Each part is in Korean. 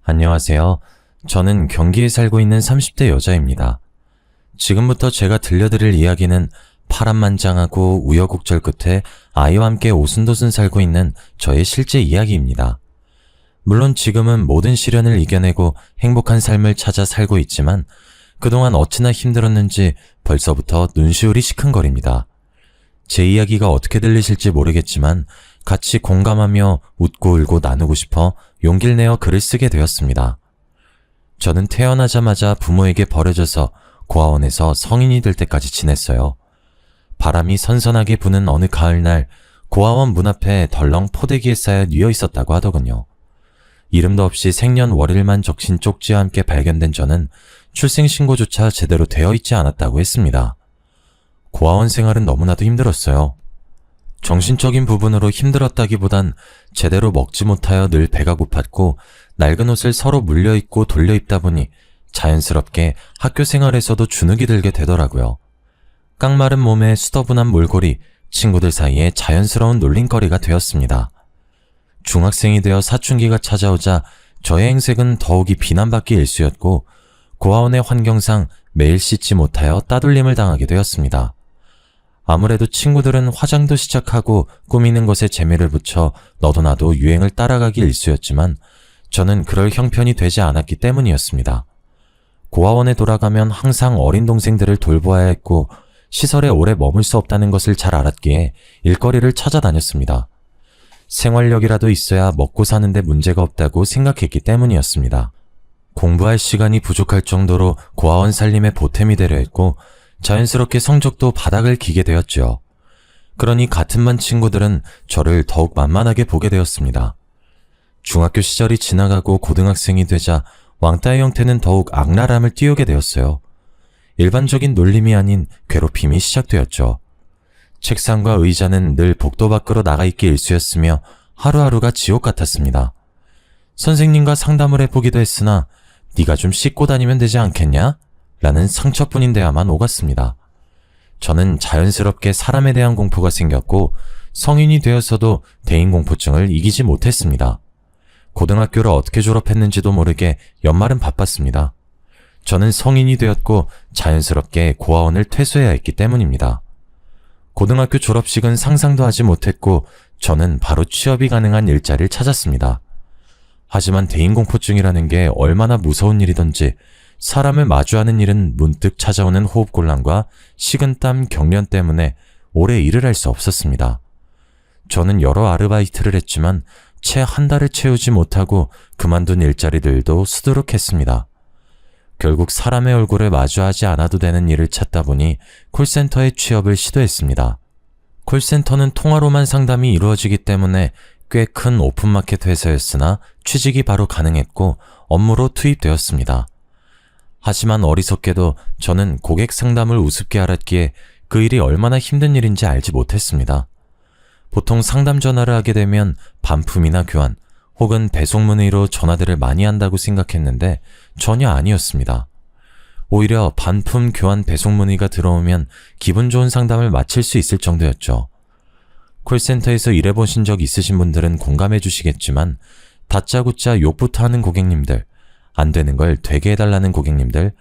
안녕하세요. 저는 경기에 살고 있는 30대 여자입니다. 지금부터 제가 들려드릴 이야기는 파란만장하고 우여곡절 끝에 아이와 함께 오순도순 살고 있는 저의 실제 이야기입니다. 물론 지금은 모든 시련을 이겨내고 행복한 삶을 찾아 살고 있지만 그동안 어찌나 힘들었는지 벌써부터 눈시울이 시큰거립니다. 제 이야기가 어떻게 들리실지 모르겠지만 같이 공감하며 웃고 울고 나누고 싶어 용기를 내어 글을 쓰게 되었습니다. 저는 태어나자마자 부모에게 버려져서 고아원에서 성인이 될 때까지 지냈어요. 바람이 선선하게 부는 어느 가을날 고아원 문 앞에 덜렁 포대기에 쌓여 뉘어 있었다고 하더군요. 이름도 없이 생년월일만 적신 쪽지와 함께 발견된 저는 출생신고조차 제대로 되어 있지 않았다고 했습니다. 고아원 생활은 너무나도 힘들었어요. 정신적인 부분으로 힘들었다기보단 제대로 먹지 못하여 늘 배가 고팠고 낡은 옷을 서로 물려입고 돌려입다 보니 자연스럽게 학교 생활에서도 주눅이 들게 되더라고요. 깡마른 몸에 수더분한 몰골이 친구들 사이에 자연스러운 놀림거리가 되었습니다. 중학생이 되어 사춘기가 찾아오자 저의 행색은 더욱이 비난받기 일쑤였고 고아원의 환경상 매일 씻지 못하여 따돌림을 당하게 되었습니다. 아무래도 친구들은 화장도 시작하고 꾸미는 것에 재미를 붙여 너도 나도 유행을 따라가기 일쑤였지만 저는 그럴 형편이 되지 않았기 때문이었습니다. 고아원에 돌아가면 항상 어린 동생들을 돌보아야 했고 시설에 오래 머물 수 없다는 것을 잘 알았기에 일거리를 찾아다녔습니다. 생활력이라도 있어야 먹고 사는데 문제가 없다고 생각했기 때문이었습니다. 공부할 시간이 부족할 정도로 고아원 살림에 보탬이 되려 했고 자연스럽게 성적도 바닥을 기게 되었죠. 그러니 같은 반 친구들은 저를 더욱 만만하게 보게 되었습니다. 중학교 시절이 지나가고 고등학생이 되자 왕따의 형태는 더욱 악랄함을 띄우게 되었어요. 일반적인 놀림이 아닌 괴롭힘이 시작되었죠. 책상과 의자는 늘 복도 밖으로 나가 있기 일쑤였으며 하루하루가 지옥 같았습니다. 선생님과 상담을 해보기도 했으나 네가 좀 씻고 다니면 되지 않겠냐? 라는 상처뿐인 대화만 오갔습니다. 저는 자연스럽게 사람에 대한 공포가 생겼고 성인이 되어서도 대인공포증을 이기지 못했습니다. 고등학교를 어떻게 졸업했는지도 모르게 연말은 바빴습니다. 저는 성인이 되었고 자연스럽게 고아원을 퇴소해야 했기 때문입니다. 고등학교 졸업식은 상상도 하지 못했고 저는 바로 취업이 가능한 일자리를 찾았습니다. 하지만 대인공포증이라는 게 얼마나 무서운 일이던지 사람을 마주하는 일은 문득 찾아오는 호흡곤란과 식은땀, 경련 때문에 오래 일을 할 수 없었습니다. 저는 여러 아르바이트를 했지만 채 한 달을 채우지 못하고 그만둔 일자리들도 수두룩했습니다. 결국 사람의 얼굴을 마주하지 않아도 되는 일을 찾다 보니 콜센터에 취업을 시도했습니다. 콜센터는 통화로만 상담이 이루어지기 때문에 꽤 큰 오픈마켓 회사였으나 취직이 바로 가능했고 업무로 투입되었습니다. 하지만 어리석게도 저는 고객 상담을 우습게 알았기에 그 일이 얼마나 힘든 일인지 알지 못했습니다. 보통 상담 전화를 하게 되면 반품이나 교환 혹은 배송 문의로 전화들을 많이 한다고 생각했는데 전혀 아니었습니다. 오히려 반품, 교환, 배송 문의가 들어오면 기분 좋은 상담을 마칠 수 있을 정도였죠. 콜센터에서 일해보신 적 있으신 분들은 공감해 주시겠지만 다짜고짜 욕부터 하는 고객님들, 안 되는 걸 되게 해달라는 고객님들,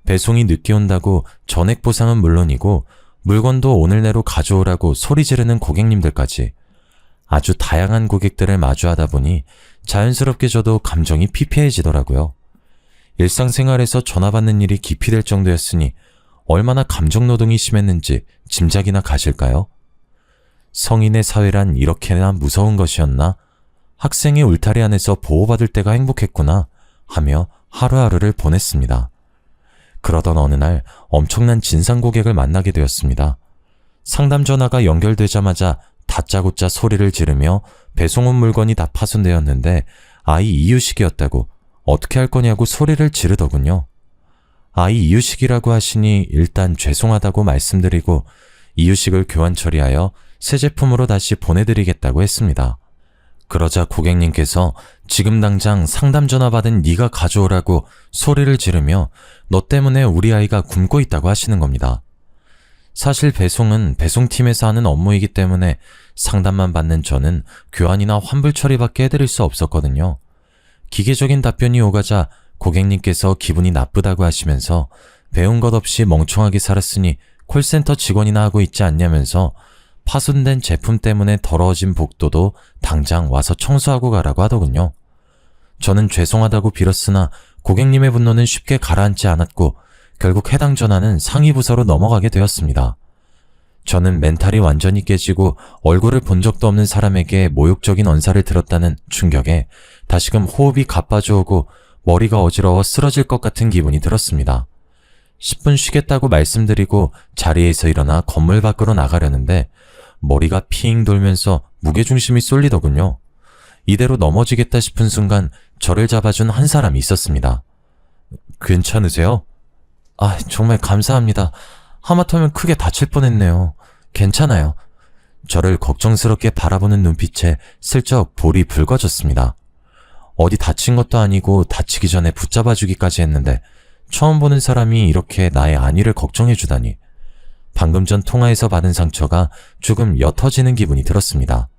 배송이 늦게 온다고 전액 보상은 물론이고 물건도 오늘 내로 가져오라고 소리 지르는 고객님들까지 아주 다양한 고객들을 마주하다 보니 자연스럽게 저도 감정이 피폐해지더라고요. 일상생활에서 전화 받는 일이 기피될 정도였으니 얼마나 감정노동이 심했는지 짐작이나 가실까요? 성인의 사회란 이렇게나 무서운 것이었나? 학생의 울타리 안에서 보호받을 때가 행복했구나 하며 하루하루를 보냈습니다. 그러던 어느 날 엄청난 진상 고객을 만나게 되었습니다. 상담 전화가 연결되자마자 다짜고짜 소리를 지르며 배송 온 물건이 다 파손되었는데 아이 이유식이었다고 어떻게 할 거냐고 소리를 지르더군요. 아이 이유식이라고 하시니 일단 죄송하다고 말씀드리고 이유식을 교환 처리하여 새 제품으로 다시 보내드리겠다고 했습니다. 그러자 고객님께서 지금 당장 상담 전화 받은 네가 가져오라고 소리를 지르며 너 때문에 우리 아이가 굶고 있다고 하시는 겁니다. 사실 배송은 배송팀에서 하는 업무이기 때문에 상담만 받는 저는 교환이나 환불 처리밖에 해드릴 수 없었거든요. 기계적인 답변이 오가자 고객님께서 기분이 나쁘다고 하시면서 배운 것 없이 멍청하게 살았으니 콜센터 직원이나 하고 있지 않냐면서 파손된 제품 때문에 더러워진 복도도 당장 와서 청소하고 가라고 하더군요. 저는 죄송하다고 빌었으나 고객님의 분노는 쉽게 가라앉지 않았고 결국 해당 전화는 상위 부서로 넘어가게 되었습니다. 저는 멘탈이 완전히 깨지고 얼굴을 본 적도 없는 사람에게 모욕적인 언사를 들었다는 충격에 다시금 호흡이 가빠져오고 머리가 어지러워 쓰러질 것 같은 기분이 들었습니다. 10분 쉬겠다고 말씀드리고 자리에서 일어나 건물 밖으로 나가려는데 머리가 핑 돌면서 무게중심이 쏠리더군요. 이대로 넘어지겠다 싶은 순간 저를 잡아준 한 사람이 있었습니다. 괜찮으세요? 정말 감사합니다. 하마터면 크게 다칠 뻔했네요. 괜찮아요. 저를 걱정스럽게 바라보는 눈빛에 슬쩍 볼이 붉어졌습니다. 어디 다친 것도 아니고 다치기 전에 붙잡아주기까지 했는데 처음 보는 사람이 이렇게 나의 안위를 걱정해주다니. 방금 전 통화에서 받은 상처가 조금 옅어지는 기분이 들었습니다.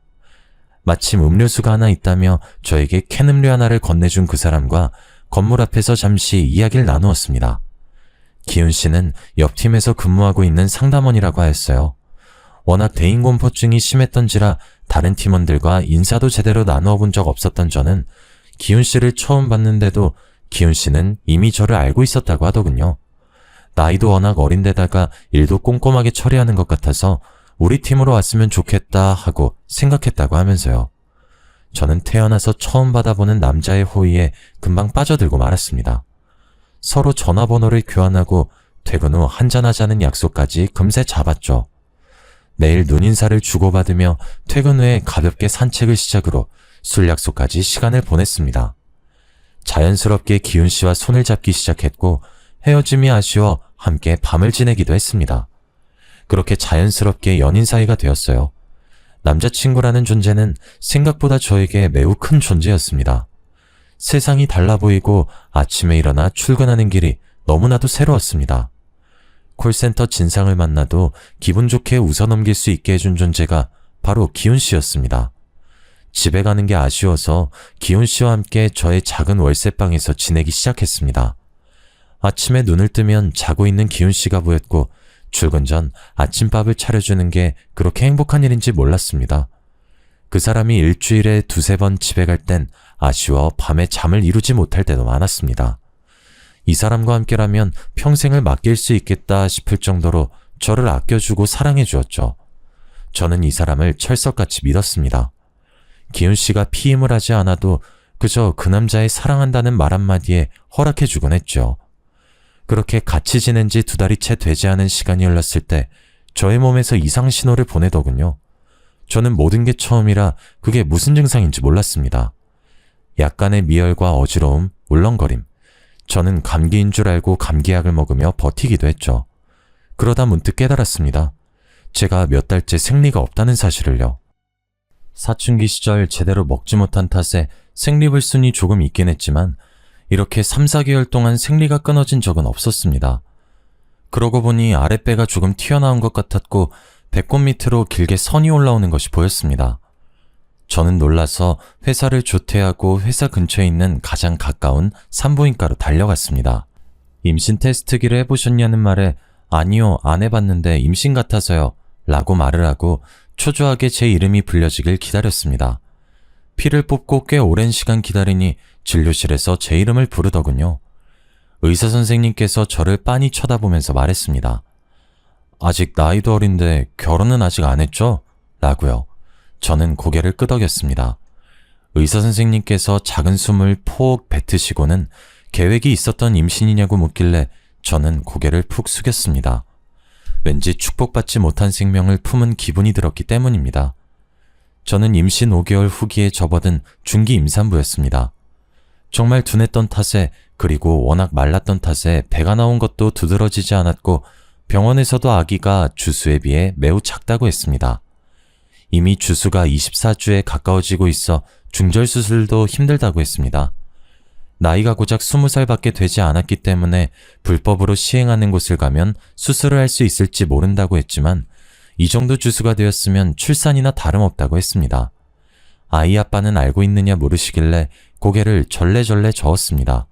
마침 음료수가 하나 있다며 저에게 캔 음료 하나를 건네준 그 사람과 건물 앞에서 잠시 이야기를 나누었습니다. 기훈 씨는 옆팀에서 근무하고 있는 상담원이라고 하였어요. 워낙 대인공포증이 심했던지라 다른 팀원들과 인사도 제대로 나누어 본 적 없었던 저는 기훈 씨를 처음 봤는데도 기훈 씨는 이미 저를 알고 있었다고 하더군요. 나이도 워낙 어린데다가 일도 꼼꼼하게 처리하는 것 같아서 우리 팀으로 왔으면 좋겠다 하고 생각했다고 하면서요. 저는 태어나서 처음 받아보는 남자의 호의에 금방 빠져들고 말았습니다. 서로 전화번호를 교환하고 퇴근 후 한잔하자는 약속까지 금세 잡았죠. 내일 눈인사를 주고받으며 퇴근 후에 가볍게 산책을 시작으로 술 약속까지 시간을 보냈습니다. 자연스럽게 기훈 씨와 손을 잡기 시작했고 헤어짐이 아쉬워 함께 밤을 지내기도 했습니다. 그렇게 자연스럽게 연인 사이가 되었어요. 남자친구라는 존재는 생각보다 저에게 매우 큰 존재였습니다. 세상이 달라 보이고 아침에 일어나 출근하는 길이 너무나도 새로웠습니다. 콜센터 진상을 만나도 기분 좋게 웃어넘길 수 있게 해준 존재가 바로 기훈 씨였습니다. 집에 가는 게 아쉬워서 기훈 씨와 함께 저의 작은 월세방에서 지내기 시작했습니다. 아침에 눈을 뜨면 자고 있는 기훈 씨가 보였고 출근 전 아침밥을 차려주는 게 그렇게 행복한 일인지 몰랐습니다. 그 사람이 일주일에 2~3번 집에 갈 땐 아쉬워 밤에 잠을 이루지 못할 때도 많았습니다. 이 사람과 함께라면 평생을 맡길 수 있겠다 싶을 정도로 저를 아껴주고 사랑해 주었죠. 저는 이 사람을 철석같이 믿었습니다. 기훈 씨가 피임을 하지 않아도 그저 그 남자의 사랑한다는 말 한마디에 허락해 주곤 했죠. 그렇게 같이 지낸 지 2달이 채 되지 않은 시간이 흘렀을 때 저의 몸에서 이상 신호를 보내더군요. 저는 모든 게 처음이라 그게 무슨 증상인지 몰랐습니다. 약간의 미열과 어지러움, 울렁거림. 저는 감기인 줄 알고 감기약을 먹으며 버티기도 했죠. 그러다 문득 깨달았습니다. 제가 몇 달째 생리가 없다는 사실을요. 사춘기 시절 제대로 먹지 못한 탓에 생리불순이 조금 있긴 했지만 이렇게 3~4개월 동안 생리가 끊어진 적은 없었습니다. 그러고 보니 아랫배가 조금 튀어나온 것 같았고 배꼽 밑으로 길게 선이 올라오는 것이 보였습니다. 저는 놀라서 회사를 조퇴하고 회사 근처에 있는 가장 가까운 산부인과로 달려갔습니다. 임신 테스트기를 해보셨냐는 말에 아니요, 안 해봤는데 임신 같아서요 라고 말을 하고 초조하게 제 이름이 불려지길 기다렸습니다. 피를 뽑고 꽤 오랜 시간 기다리니 진료실에서 제 이름을 부르더군요. 의사 선생님께서 저를 빤히 쳐다보면서 말했습니다. 아직 나이도 어린데 결혼은 아직 안 했죠? 라고요. 저는 고개를 끄덕였습니다. 의사 선생님께서 작은 숨을 폭 뱉으시고는 계획이 있었던 임신이냐고 묻길래 저는 고개를 푹 숙였습니다. 왠지 축복받지 못한 생명을 품은 기분이 들었기 때문입니다. 저는 임신 5개월 후기에 접어든 중기 임산부였습니다. 정말 둔했던 탓에 그리고 워낙 말랐던 탓에 배가 나온 것도 두드러지지 않았고 병원에서도 아기가 주수에 비해 매우 작다고 했습니다. 이미 주수가 24주에 가까워지고 있어 중절수술도 힘들다고 했습니다. 나이가 고작 20살밖에 되지 않았기 때문에 불법으로 시행하는 곳을 가면 수술을 할 수 있을지 모른다고 했지만 이 정도 주수가 되었으면 출산이나 다름없다고 했습니다. 아이 아빠는 알고 있느냐 물으시길래 고개를 절레절레 저었습니다.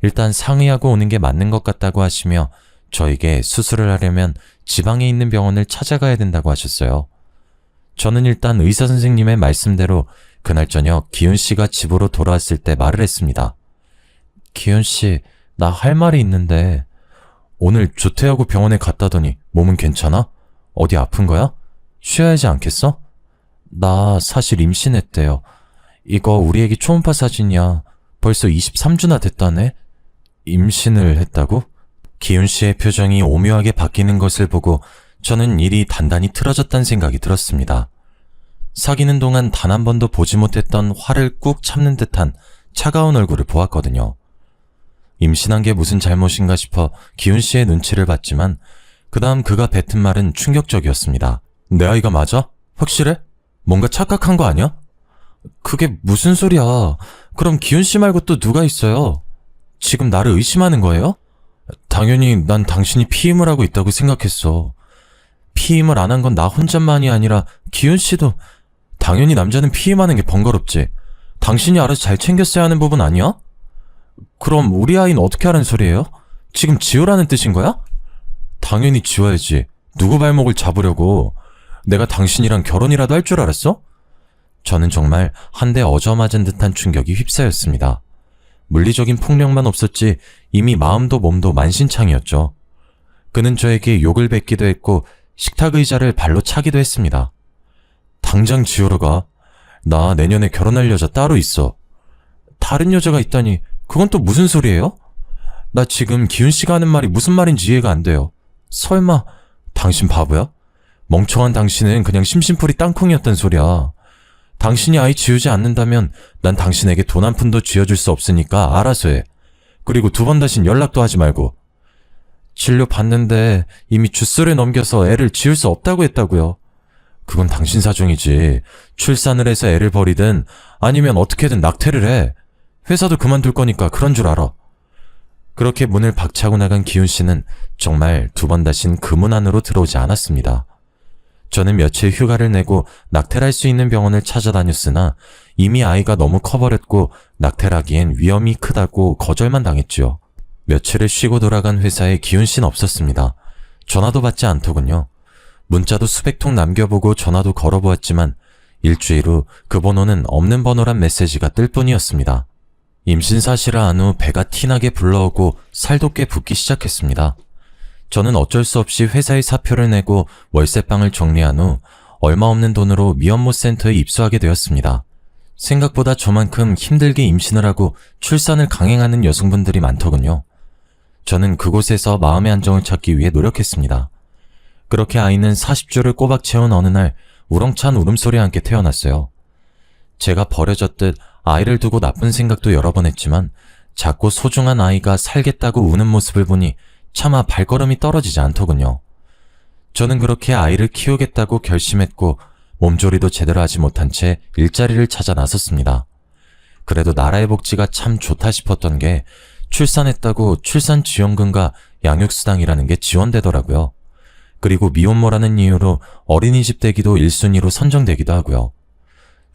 일단 상의하고 오는 게 맞는 것 같다고 하시며 저에게 수술을 하려면 지방에 있는 병원을 찾아가야 된다고 하셨어요. 저는 일단 의사 선생님의 말씀대로 그날 저녁 기훈 씨가 집으로 돌아왔을 때 말을 했습니다. 기훈 씨, 나 할 말이 있는데 오늘 조퇴하고 병원에 갔다더니 몸은 괜찮아? 어디 아픈 거야? 쉬어야 하지 않겠어? 나 사실 임신했대요. 이거 우리 애기 초음파 사진이야. 벌써 23주나 됐다네? 임신을 했다고? 기훈 씨의 표정이 오묘하게 바뀌는 것을 보고 저는 일이 단단히 틀어졌다는 생각이 들었습니다. 사귀는 동안 단 한 번도 보지 못했던 화를 꾹 참는 듯한 차가운 얼굴을 보았거든요. 임신한 게 무슨 잘못인가 싶어 기훈 씨의 눈치를 봤지만 그 다음 그가 뱉은 말은 충격적이었습니다. 내 아이가 맞아? 확실해? 뭔가 착각한 거 아니야? 그게 무슨 소리야. 그럼 기훈 씨 말고 또 누가 있어요? 지금 나를 의심하는 거예요? 당연히 난 당신이 피임을 하고 있다고 생각했어. 피임을 안 한 건 나 혼자만이 아니라 기훈 씨도. 당연히 남자는 피임하는 게 번거롭지. 당신이 알아서 잘 챙겼어야 하는 부분 아니야? 그럼 우리 아이는 어떻게 하라는 소리예요? 지금 지우라는 뜻인 거야? 당연히 지워야지. 누구 발목을 잡으려고. 내가 당신이랑 결혼이라도 할 줄 알았어? 저는 정말 한 대 얻어맞은 듯한 충격이 휩싸였습니다. 물리적인 폭력만 없었지 이미 마음도 몸도 만신창이었죠. 그는 저에게 욕을 뱉기도 했고 식탁 의자를 발로 차기도 했습니다. 당장 지우러 가. 나 내년에 결혼할 여자 따로 있어. 다른 여자가 있다니 그건 또 무슨 소리예요? 나 지금 기훈 씨가 하는 말이 무슨 말인지 이해가 안 돼요. 설마 당신 바보야? 멍청한 당신은 그냥 심심풀이 땅콩이었단 소리야. 당신이 아이 지우지 않는다면 난 당신에게 돈 한 푼도 쥐어줄 수 없으니까 알아서 해. 그리고 두 번 다신 연락도 하지 말고. 진료 받는데 이미 주소를 넘겨서 애를 지울 수 없다고 했다고요. 그건 당신 사정이지. 출산을 해서 애를 버리든 아니면 어떻게든 낙태를 해. 회사도 그만둘 거니까 그런 줄 알아. 그렇게 문을 박차고 나간 기훈 씨는 정말 두 번 다신 그 문 안으로 들어오지 않았습니다. 저는 며칠 휴가를 내고 낙태를 할 수 있는 병원을 찾아다녔으나 이미 아이가 너무 커버렸고 낙태를 하기엔 위험이 크다고 거절만 당했지요. 며칠을 쉬고 돌아간 회사에 기훈 씨는 없었습니다. 전화도 받지 않더군요. 문자도 수백 통 남겨보고 전화도 걸어보았지만 일주일 후 그 번호는 없는 번호란 메시지가 뜰 뿐이었습니다. 임신 사실을 안 후 배가 티나게 불러오고 살도 꽤 붓기 시작했습니다. 저는 어쩔 수 없이 회사에 사표를 내고 월세방을 정리한 후 얼마 없는 돈으로 미혼모 센터에 입소하게 되었습니다. 생각보다 저만큼 힘들게 임신을 하고 출산을 강행하는 여성분들이 많더군요. 저는 그곳에서 마음의 안정을 찾기 위해 노력했습니다. 그렇게 아이는 40주를 꼬박 채운 어느 날 우렁찬 울음소리와 함께 태어났어요. 제가 버려졌듯 아이를 두고 나쁜 생각도 여러 번 했지만 작고 소중한 아이가 살겠다고 우는 모습을 보니 차마 발걸음이 떨어지지 않더군요. 저는 그렇게 아이를 키우겠다고 결심했고 몸조리도 제대로 하지 못한 채 일자리를 찾아 나섰습니다. 그래도 나라의 복지가 참 좋다 싶었던 게 출산했다고 출산지원금과 양육수당이라는 게 지원되더라고요. 그리고 미혼모라는 이유로 어린이집 대기도 1순위로 선정되기도 하고요.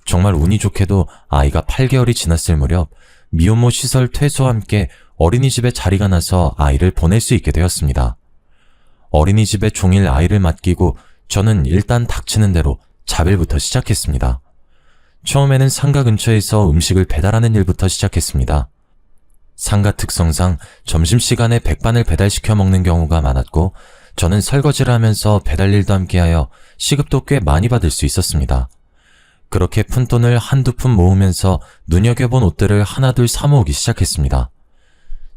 정말 운이 좋게도 아이가 8개월이 지났을 무렵 미혼모 시설 퇴소와 함께 어린이집에 자리가 나서 아이를 보낼 수 있게 되었습니다. 어린이집에 종일 아이를 맡기고 저는 일단 닥치는 대로 자빌부터 시작했습니다. 처음에는 상가 근처에서 음식을 배달하는 일부터 시작했습니다. 상가 특성상 점심시간에 백반을 배달시켜 먹는 경우가 많았고 저는 설거지를 하면서 배달 일도 함께하여 시급도 꽤 많이 받을 수 있었습니다. 그렇게 푼돈을 한두 푼 모으면서 눈여겨본 옷들을 하나둘 사모으기 시작했습니다.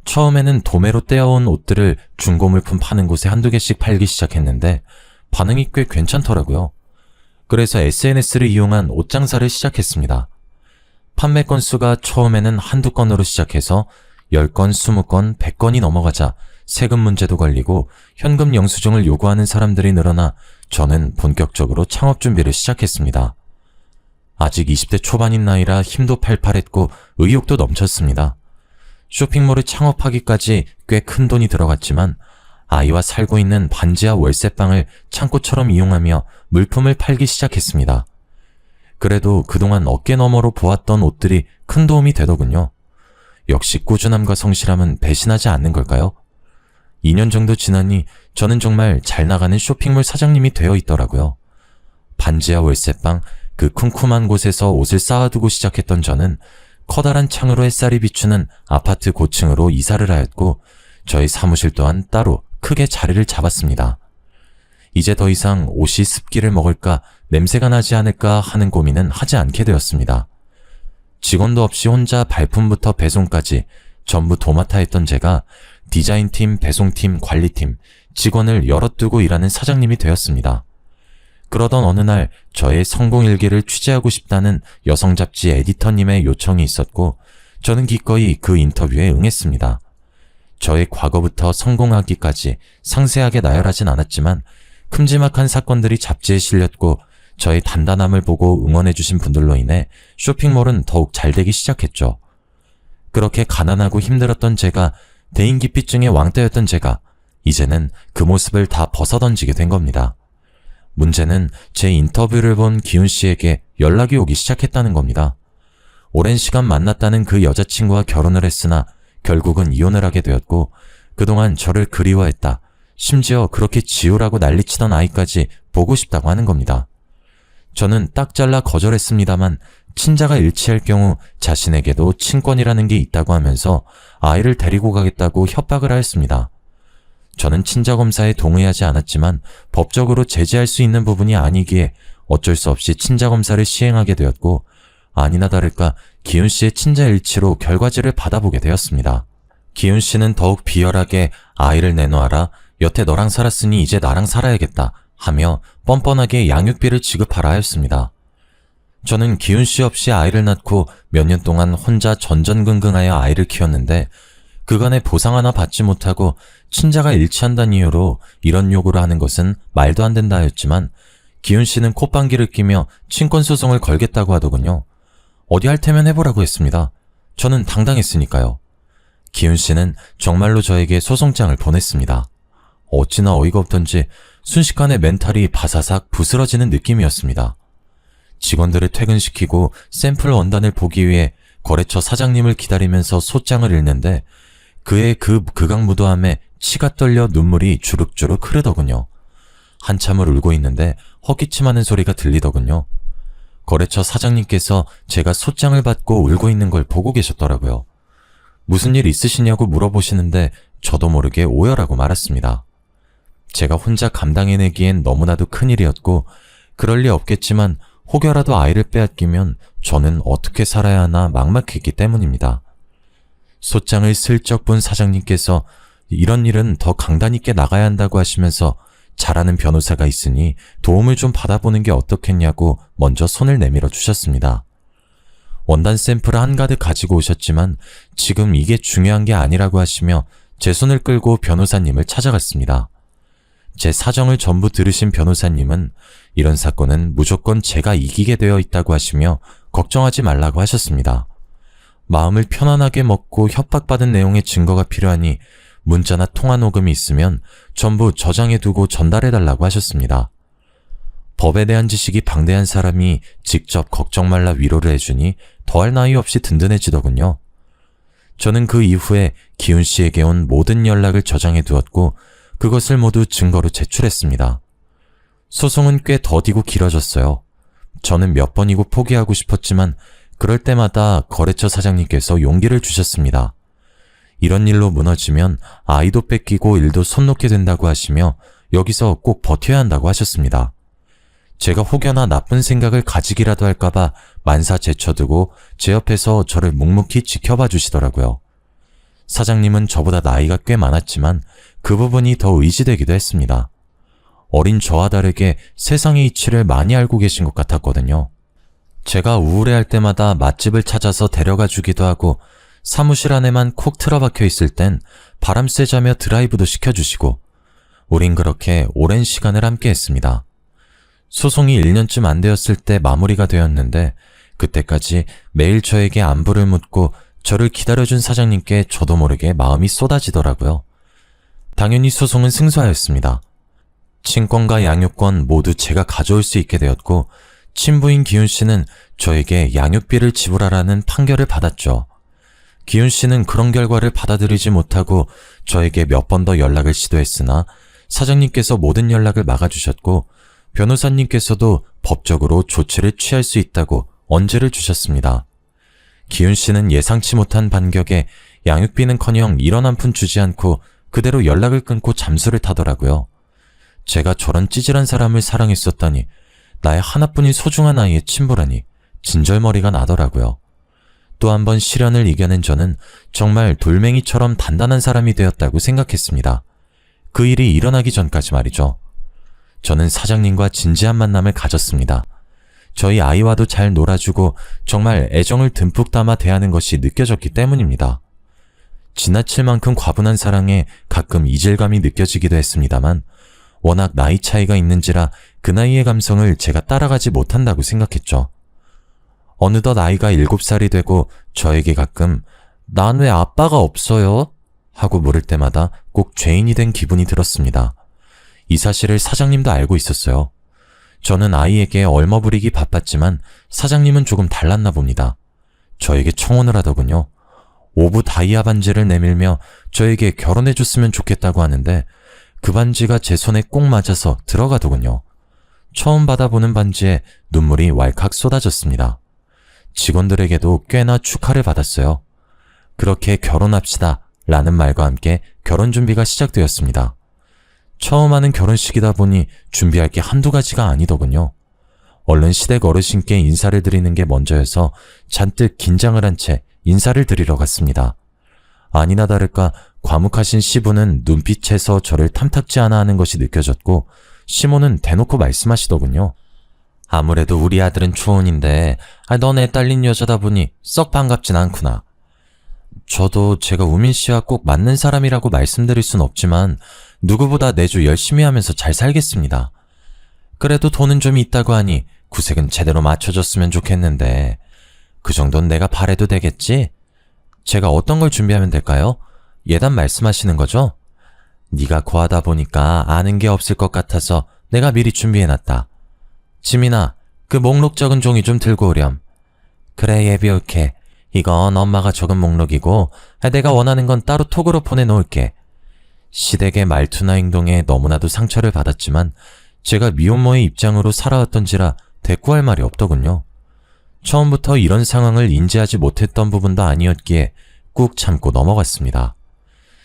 처음에는 도매로 떼어온 옷들을 중고물품 파는 곳에 한두 개씩 팔기 시작했는데 반응이 꽤 괜찮더라고요. 그래서 SNS를 이용한 옷 장사를 시작했습니다. 판매 건수가 처음에는 한두 건으로 시작해서 10건, 20건, 100건이 넘어가자 세금 문제도 걸리고 현금 영수증을 요구하는 사람들이 늘어나 저는 본격적으로 창업 준비를 시작했습니다. 아직 20대 초반인 나이라 힘도 팔팔했고 의욕도 넘쳤습니다. 쇼핑몰을 창업하기까지 꽤 큰 돈이 들어갔지만 아이와 살고 있는 반지하 월세방을 창고처럼 이용하며 물품을 팔기 시작했습니다. 그래도 그동안 어깨너머로 보았던 옷들이 큰 도움이 되더군요. 역시 꾸준함과 성실함은 배신하지 않는 걸까요? 2년 정도 지나니 저는 정말 잘 나가는 쇼핑몰 사장님이 되어 있더라고요. 반지하 월세방, 그 쿰쿰한 곳에서 옷을 쌓아두고 시작했던 저는 커다란 창으로 햇살이 비추는 아파트 고층으로 이사를 하였고 저희 사무실 또한 따로 크게 자리를 잡았습니다. 이제 더 이상 옷이 습기를 먹을까 냄새가 나지 않을까 하는 고민은 하지 않게 되었습니다. 직원도 없이 혼자 발품부터 배송까지 전부 도맡아 했던 제가 디자인팀, 배송팀, 관리팀, 직원을 여럿 두고 일하는 사장님이 되었습니다. 그러던 어느 날 저의 성공일기를 취재하고 싶다는 여성 잡지 에디터님의 요청이 있었고 저는 기꺼이 그 인터뷰에 응했습니다. 저의 과거부터 성공하기까지 상세하게 나열하진 않았지만 큼지막한 사건들이 잡지에 실렸고 저의 단단함을 보고 응원해주신 분들로 인해 쇼핑몰은 더욱 잘되기 시작했죠. 그렇게 가난하고 힘들었던 제가, 대인기피증의 왕따였던 제가 이제는 그 모습을 다 벗어던지게 된 겁니다. 문제는 제 인터뷰를 본 기훈 씨에게 연락이 오기 시작했다는 겁니다. 오랜 시간 만났다는 그 여자친구와 결혼을 했으나 결국은 이혼을 하게 되었고 그동안 저를 그리워했다. 심지어 그렇게 지우라고 난리치던 아이까지 보고 싶다고 하는 겁니다. 저는 딱 잘라 거절했습니다만 친자가 일치할 경우 자신에게도 친권이라는 게 있다고 하면서 아이를 데리고 가겠다고 협박을 하였습니다. 저는 친자 검사에 동의하지 않았지만 법적으로 제재할 수 있는 부분이 아니기에 어쩔 수 없이 친자 검사를 시행하게 되었고 아니나 다를까 기훈 씨의 친자 일치로 결과지를 받아보게 되었습니다. 기훈 씨는 더욱 비열하게 아이를 내놓아라, 여태 너랑 살았으니 이제 나랑 살아야겠다 하며 뻔뻔하게 양육비를 지급하라 하였습니다. 저는 기훈 씨 없이 아이를 낳고 몇 년 동안 혼자 전전긍긍하여 아이를 키웠는데 그간의 보상 하나 받지 못하고 친자가 일치한다는 이유로 이런 요구를 하는 것은 말도 안 된다 하였지만 기훈 씨는 콧방귀를 끼며 친권소송을 걸겠다고 하더군요. 어디 할 테면 해보라고 했습니다. 저는 당당했으니까요. 기훈 씨는 정말로 저에게 소송장을 보냈습니다. 어찌나 어이가 없던지 순식간에 멘탈이 바사삭 부스러지는 느낌이었습니다. 직원들을 퇴근시키고 샘플 원단을 보기 위해 거래처 사장님을 기다리면서 소장을 읽는데 그의 그 극악무도함에 치가 떨려 눈물이 주룩주룩 흐르더군요. 한참을 울고 있는데 헛기침하는 소리가 들리더군요. 거래처 사장님께서 제가 소장을 받고 울고 있는 걸 보고 계셨더라고요. 무슨 일 있으시냐고 물어보시는데 저도 모르게 오열하고 말았습니다. 제가 혼자 감당해내기엔 너무나도 큰일이었고 그럴 리 없겠지만 혹여라도 아이를 빼앗기면 저는 어떻게 살아야 하나 막막했기 때문입니다. 소장을 슬쩍 본 사장님께서 이런 일은 더 강단 있게 나가야 한다고 하시면서 잘하는 변호사가 있으니 도움을 좀 받아보는 게 어떻겠냐고 먼저 손을 내밀어 주셨습니다. 원단 샘플을 한가득 가지고 오셨지만 지금 이게 중요한 게 아니라고 하시며 제 손을 끌고 변호사님을 찾아갔습니다. 제 사정을 전부 들으신 변호사님은 이런 사건은 무조건 제가 이기게 되어 있다고 하시며 걱정하지 말라고 하셨습니다. 마음을 편안하게 먹고 협박받은 내용의 증거가 필요하니 문자나 통화 녹음이 있으면 전부 저장해두고 전달해달라고 하셨습니다. 법에 대한 지식이 방대한 사람이 직접 걱정 말라 위로를 해주니 더할 나위 없이 든든해지더군요. 저는 그 이후에 기훈 씨에게 온 모든 연락을 저장해두었고 그것을 모두 증거로 제출했습니다. 소송은 꽤 더디고 길어졌어요. 저는 몇 번이고 포기하고 싶었지만 그럴 때마다 거래처 사장님께서 용기를 주셨습니다. 이런 일로 무너지면 아이도 뺏기고 일도 손 놓게 된다고 하시며 여기서 꼭 버텨야 한다고 하셨습니다. 제가 혹여나 나쁜 생각을 가지기라도 할까봐 만사 제쳐두고 제 옆에서 저를 묵묵히 지켜봐 주시더라고요. 사장님은 저보다 나이가 꽤 많았지만 그 부분이 더 의지되기도 했습니다. 어린 저와 다르게 세상의 이치를 많이 알고 계신 것 같았거든요. 제가 우울해할 때마다 맛집을 찾아서 데려가 주기도 하고 사무실 안에만 콕 틀어박혀 있을 땐 바람 쐬자며 드라이브도 시켜주시고 우린 그렇게 오랜 시간을 함께 했습니다. 소송이 1년쯤 안 되었을 때 마무리가 되었는데 그때까지 매일 저에게 안부를 묻고 저를 기다려준 사장님께 저도 모르게 마음이 쏟아지더라고요. 당연히 소송은 승소하였습니다. 친권과 양육권 모두 제가 가져올 수 있게 되었고 친부인 기훈 씨는 저에게 양육비를 지불하라는 판결을 받았죠. 기훈 씨는 그런 결과를 받아들이지 못하고 저에게 몇 번 더 연락을 시도했으나 사장님께서 모든 연락을 막아주셨고 변호사님께서도 법적으로 조치를 취할 수 있다고 언제를 주셨습니다. 기훈 씨는 예상치 못한 반격에 양육비는커녕 1원 한 푼 주지 않고 그대로 연락을 끊고 잠수를 타더라고요. 제가 저런 찌질한 사람을 사랑했었다니, 나의 하나뿐인 소중한 아이의 친부라니 진절머리가 나더라고요. 또 한 번 시련을 이겨낸 저는 정말 돌멩이처럼 단단한 사람이 되었다고 생각했습니다. 그 일이 일어나기 전까지 말이죠. 저는 사장님과 진지한 만남을 가졌습니다. 저희 아이와도 잘 놀아주고 정말 애정을 듬뿍 담아 대하는 것이 느껴졌기 때문입니다. 지나칠 만큼 과분한 사랑에 가끔 이질감이 느껴지기도 했습니다만 워낙 나이 차이가 있는지라 그 나이의 감성을 제가 따라가지 못한다고 생각했죠. 어느덧 아이가 7살이 되고 저에게 가끔 "난 왜 아빠가 없어요?" 하고 물을 때마다 꼭 죄인이 된 기분이 들었습니다. 이 사실을 사장님도 알고 있었어요. 저는 아이에게 얼머부리기 바빴지만 사장님은 조금 달랐나 봅니다. 저에게 청혼을 하더군요. 오브 다이아 반지를 내밀며 저에게 결혼해줬으면 좋겠다고 하는데 그 반지가 제 손에 꼭 맞아서 들어가더군요. 처음 받아보는 반지에 눈물이 왈칵 쏟아졌습니다. 직원들에게도 꽤나 축하를 받았어요. 그렇게 결혼합시다 라는 말과 함께 결혼 준비가 시작되었습니다. 처음 하는 결혼식이다 보니 준비할 게 한두 가지가 아니더군요. 얼른 시댁 어르신께 인사를 드리는 게 먼저여서 잔뜩 긴장을 한 채 인사를 드리러 갔습니다. 아니나 다를까 과묵하신 시부는 눈빛에서 저를 탐탁지 않아 하는 것이 느껴졌고 시모는 대놓고 말씀하시더군요. "아무래도 우리 아들은 초혼인데 너네 딸린 여자다 보니 썩 반갑진 않구나." 저도 제가 우민 씨와 꼭 맞는 사람이라고 말씀드릴 순 없지만 누구보다 내주 열심히 하면서 잘 살겠습니다. 그래도 돈은 좀 있다고 하니 구색은 제대로 맞춰줬으면 좋겠는데 그 정도는 내가 바래도 되겠지? 제가 어떤 걸 준비하면 될까요? 예단 말씀하시는 거죠? 네가 고하다 보니까 아는 게 없을 것 같아서 내가 미리 준비해놨다. 지민아, 그 목록 적은 종이 좀 들고 오렴. 그래, 예비 올게. 이건 엄마가 적은 목록이고 내가 원하는 건 따로 톡으로 보내놓을게. 시댁의 말투나 행동에 너무나도 상처를 받았지만 제가 미혼모의 입장으로 살아왔던지라 대꾸할 말이 없더군요. 처음부터 이런 상황을 인지하지 못했던 부분도 아니었기에 꾹 참고 넘어갔습니다.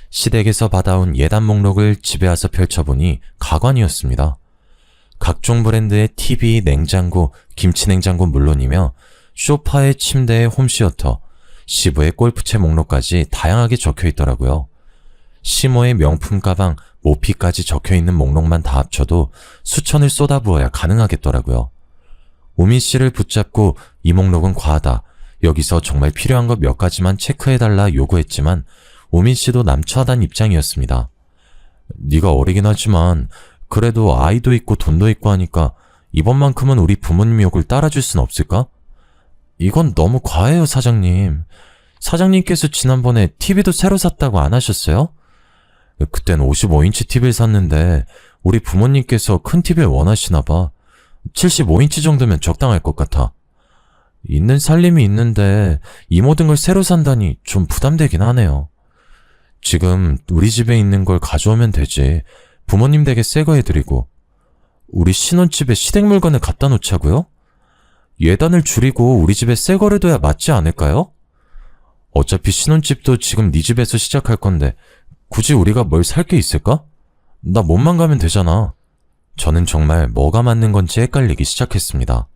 시댁에서 받아온 예단 목록을 집에 와서 펼쳐보니 가관이었습니다. 각종 브랜드의 TV, 냉장고, 김치냉장고 물론이며 소파에 침대에 홈시어터, 시부의 골프채 목록까지 다양하게 적혀있더라고요. 시모의 명품 가방, 모피까지 적혀있는 목록만 다 합쳐도 수천을 쏟아부어야 가능하겠더라고요. 우민 씨를 붙잡고 이 목록은 과하다, 여기서 정말 필요한 것 몇 가지만 체크해달라 요구했지만 우민 씨도 남처하단 입장이었습니다. 네가 어리긴 하지만 그래도 아이도 있고 돈도 있고 하니까 이번만큼은 우리 부모님 욕을 따라줄 순 없을까? 이건 너무 과해요, 사장님. 사장님께서 지난번에 TV도 새로 샀다고 안 하셨어요? 그땐 55인치 TV를 샀는데 우리 부모님께서 큰 TV를 원하시나 봐. 75인치 정도면 적당할 것 같아. 있는 살림이 있는데 이 모든 걸 새로 산다니 좀 부담되긴 하네요. 지금 우리 집에 있는 걸 가져오면 되지. 부모님 댁에 새 거 해드리고. 우리 신혼집에 시댁 물건을 갖다 놓자고요? 예단을 줄이고 우리 집에 새 거를 둬야 맞지 않을까요? 어차피 신혼집도 지금 네 집에서 시작할 건데 굳이 우리가 뭘 살 게 있을까? 나 몸만 가면 되잖아. 저는 정말 뭐가 맞는 건지 헷갈리기 시작했습니다.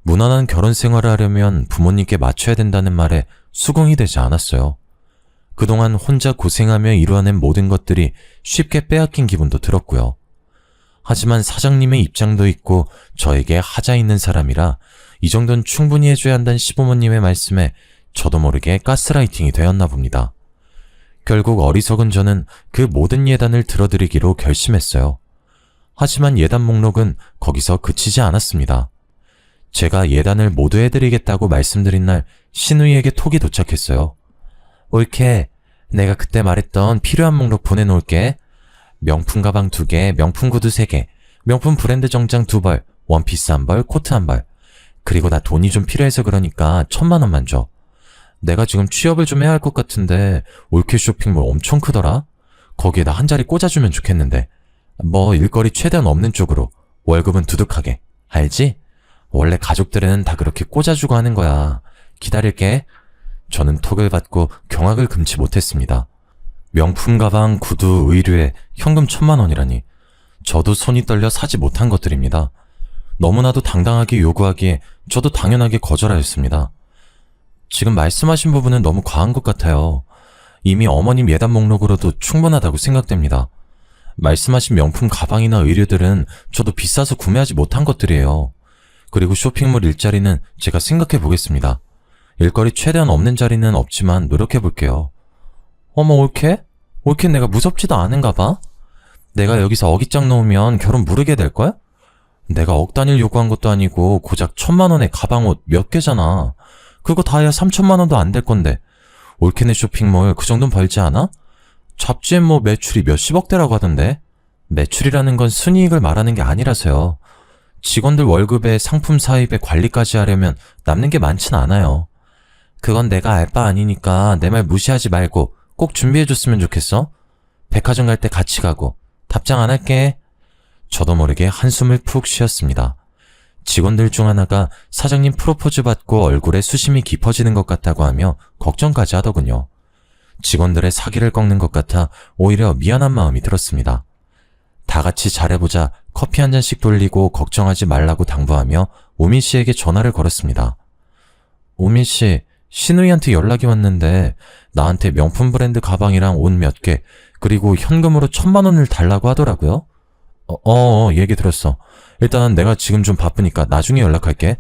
무난한 결혼 생활을 하려면 부모님께 맞춰야 된다는 말에 수긍이 되지 않았어요. 그동안 혼자 고생하며 이루어낸 모든 것들이 쉽게 빼앗긴 기분도 들었고요. 하지만 사장님의 입장도 있고 저에게 하자 있는 사람이라 이 정도는 충분히 해줘야 한다는 시부모님의 말씀에 저도 모르게 가스라이팅이 되었나 봅니다. 결국 어리석은 저는 그 모든 예단을 들어드리기로 결심했어요. 하지만 예단 목록은 거기서 그치지 않았습니다. 제가 예단을 모두 해드리겠다고 말씀드린 날 신우이에게 톡이 도착했어요. 옳게, 내가 그때 말했던 필요한 목록 보내놓을게. 명품 가방 2개, 명품 구두 3개, 명품 브랜드 정장 2벌, 원피스 한 벌, 코트 한 벌. 그리고 나 돈이 좀 필요해서 그러니까 1,000만 원만 줘. 내가 지금 취업을 좀 해야 할 것 같은데 올케 쇼핑몰 엄청 크더라? 거기에다 한 자리 꽂아주면 좋겠는데. 뭐 일거리 최대한 없는 쪽으로. 월급은 두둑하게. 알지? 원래 가족들은 다 그렇게 꽂아주고 하는 거야. 기다릴게. 저는 톡을 받고 경악을 금치 못했습니다. 명품 가방, 구두, 의류에 현금 1,000만 원이라니. 저도 손이 떨려 사지 못한 것들입니다. 너무나도 당당하게 요구하기에 저도 당연하게 거절하였습니다. 지금 말씀하신 부분은 너무 과한 것 같아요. 이미 어머님 예단 목록으로도 충분하다고 생각됩니다. 말씀하신 명품 가방이나 의류들은 저도 비싸서 구매하지 못한 것들이에요. 그리고 쇼핑몰 일자리는 제가 생각해 보겠습니다. 일거리 최대한 없는 자리는 없지만 노력해 볼게요. 어머, 올케? 올케 내가 무섭지도 않은가 봐? 내가 여기서 어깃장 놓으면 결혼 무르게 될걸? 내가 억 단위를 요구한 것도 아니고 고작 1,000만 원의 가방옷 몇 개잖아. 그거 다 해야 3,000만 원도 안 될 건데. 올케네 쇼핑몰 그 정도는 벌지 않아? 잡지엔 뭐 매출이 몇십억대라고 하던데. 매출이라는 건 순이익을 말하는 게 아니라서요. 직원들 월급에 상품 사입에 관리까지 하려면 남는 게 많진 않아요. 그건 내가 알 바 아니니까 내 말 무시하지 말고 꼭 준비해줬으면 좋겠어. 백화점 갈 때 같이 가고. 답장 안 할게. 저도 모르게 한숨을 푹 쉬었습니다. 직원들 중 하나가 사장님 프로포즈 받고 얼굴에 수심이 깊어지는 것 같다고 하며 걱정까지 하더군요. 직원들의 사기를 꺾는 것 같아 오히려 미안한 마음이 들었습니다. 다 같이 잘해보자 커피 한 잔씩 돌리고 걱정하지 말라고 당부하며 우민 씨에게 전화를 걸었습니다. 우민 씨, 신우이한테 연락이 왔는데 나한테 명품 브랜드 가방이랑 옷 몇 개, 그리고 현금으로 1,000만 원을 달라고 하더라고요. 얘기 들었어. 일단은 내가 지금 좀 바쁘니까 나중에 연락할게.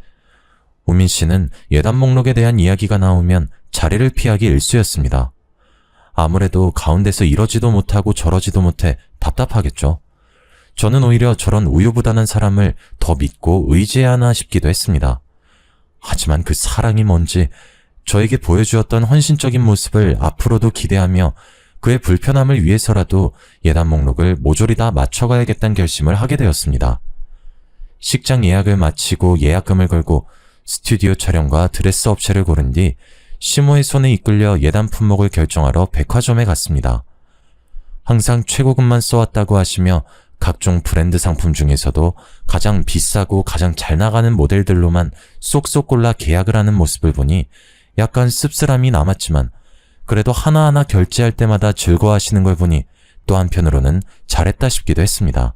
우민 씨는 예단 목록에 대한 이야기가 나오면 자리를 피하기 일쑤였습니다. 아무래도 가운데서 이러지도 못하고 저러지도 못해 답답하겠죠. 저는 오히려 저런 우유부단한 사람을 더 믿고 의지해야 하나 싶기도 했습니다. 하지만 그 사랑이 뭔지 저에게 보여주었던 헌신적인 모습을 앞으로도 기대하며 그의 불편함을 위해서라도 예단 목록을 모조리 다 맞춰가야겠다는 결심을 하게 되었습니다. 식장 예약을 마치고 예약금을 걸고 스튜디오 촬영과 드레스 업체를 고른 뒤 시모의 손에 이끌려 예단 품목을 결정하러 백화점에 갔습니다. 항상 최고급만 써왔다고 하시며 각종 브랜드 상품 중에서도 가장 비싸고 가장 잘 나가는 모델들로만 쏙쏙 골라 계약을 하는 모습을 보니 약간 씁쓸함이 남았지만 그래도 하나하나 결제할 때마다 즐거워하시는 걸 보니 또 한편으로는 잘했다 싶기도 했습니다.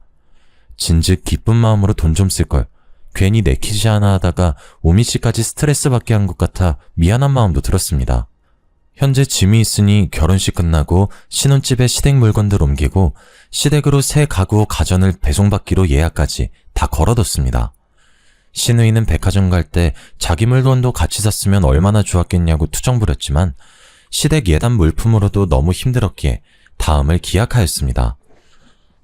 진즉 기쁜 마음으로 돈 좀 쓸걸. 괜히 내키지 않아 하다가 우미 씨까지 스트레스 받게 한 것 같아 미안한 마음도 들었습니다. 현재 짐이 있으니 결혼식 끝나고 신혼집에 시댁 물건들 옮기고 시댁으로 새 가구 가전을 배송받기로 예약까지 다 걸어뒀습니다. 신우이는 백화점 갈 때 자기 물건도 같이 샀으면 얼마나 좋았겠냐고 투정 부렸지만 시댁 예단 물품으로도 너무 힘들었기에 다음을 기약하였습니다.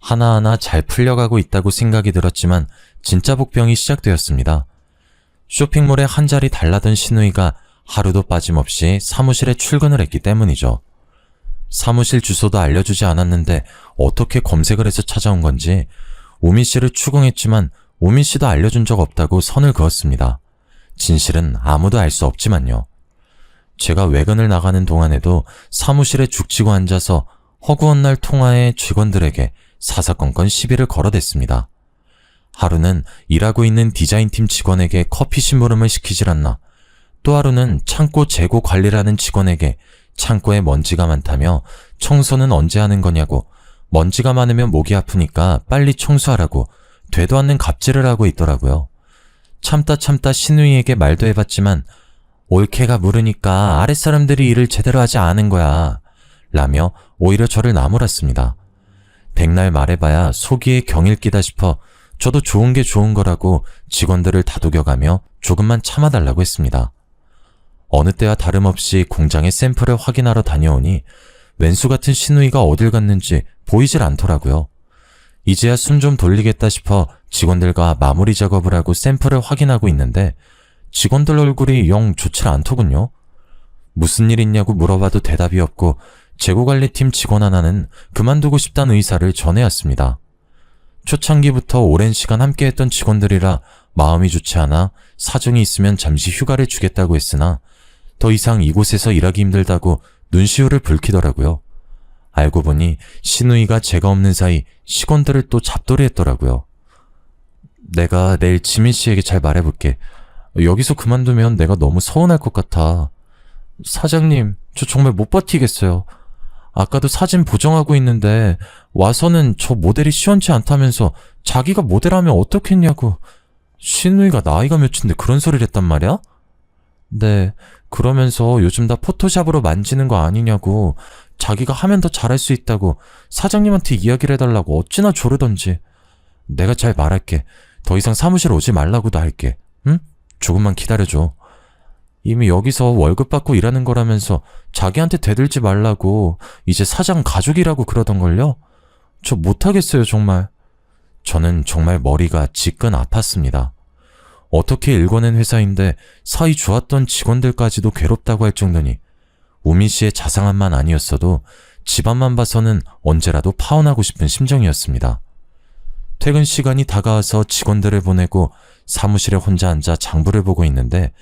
하나하나 잘 풀려가고 있다고 생각이 들었지만 진짜 복병이 시작되었습니다. 쇼핑몰에 한 자리 달라던 신우이가 하루도 빠짐없이 사무실에 출근을 했기 때문이죠. 사무실 주소도 알려주지 않았는데 어떻게 검색을 해서 찾아온 건지 우민 씨를 추궁했지만 우민 씨도 알려준 적 없다고 선을 그었습니다. 진실은 아무도 알 수 없지만요. 제가 외근을 나가는 동안에도 사무실에 죽치고 앉아서 허구한 날 통화에 직원들에게 사사건건 시비를 걸어댔습니다. 하루는 일하고 있는 디자인팀 직원에게 커피 심부름을 시키질 않나, 또 하루는 창고 재고 관리를 하는 직원에게 창고에 먼지가 많다며 청소는 언제 하는 거냐고, 먼지가 많으면 목이 아프니까 빨리 청소하라고 되도 않는 갑질을 하고 있더라고요. 참다 신우이에게 말도 해봤지만 올케가 물으니까 아랫사람들이 일을 제대로 하지 않은 거야 라며 오히려 저를 나무랐습니다. 백날 말해봐야 속이에 경일 끼다 싶어 저도 좋은 게 좋은 거라고 직원들을 다독여가며 조금만 참아달라고 했습니다. 어느 때와 다름없이 공장에 샘플을 확인하러 다녀오니 왼수 같은 신우이가 어딜 갔는지 보이질 않더라고요. 이제야 숨 좀 돌리겠다 싶어 직원들과 마무리 작업을 하고 샘플을 확인하고 있는데 직원들 얼굴이 영 좋지 않더군요. 무슨 일 있냐고 물어봐도 대답이 없고 재고관리팀 직원 하나는 그만두고 싶다는 의사를 전해왔습니다. 초창기부터 오랜 시간 함께했던 직원들이라 마음이 좋지 않아 사정이 있으면 잠시 휴가를 주겠다고 했으나 더 이상 이곳에서 일하기 힘들다고 눈시울을 붉히더라고요. 알고 보니 신우이가 제가 없는 사이 직원들을 또 잡돌이 했더라고요. 내가 내일 지민 씨에게 잘 말해볼게. 여기서 그만두면 내가 너무 서운할 것 같아. 사장님, 저 정말 못 버티겠어요. 아까도 사진 보정하고 있는데 와서는 저 모델이 시원치 않다면서 자기가 모델하면 어떻겠냐고. 신우이가 나이가 몇인데 그런 소리를 했단 말이야? 네, 그러면서 요즘 다 포토샵으로 만지는 거 아니냐고, 자기가 하면 더 잘할 수 있다고 사장님한테 이야기를 해달라고 어찌나 조르던지. 내가 잘 말할게. 더 이상 사무실 오지 말라고도 할게. 응? 조금만 기다려줘. 이미 여기서 월급 받고 일하는 거라면서 자기한테 대들지 말라고 이제 사장 가족이라고 그러던걸요? 저 못하겠어요, 정말. 저는 정말 머리가 지끈 아팠습니다. 어떻게 일궈낸 회사인데 사이 좋았던 직원들까지도 괴롭다고 할 정도니 우민 씨의 자상함만 아니었어도 집안만 봐서는 언제라도 파혼하고 싶은 심정이었습니다. 퇴근 시간이 다가와서 직원들을 보내고 사무실에 혼자 앉아 장부를 보고 있는데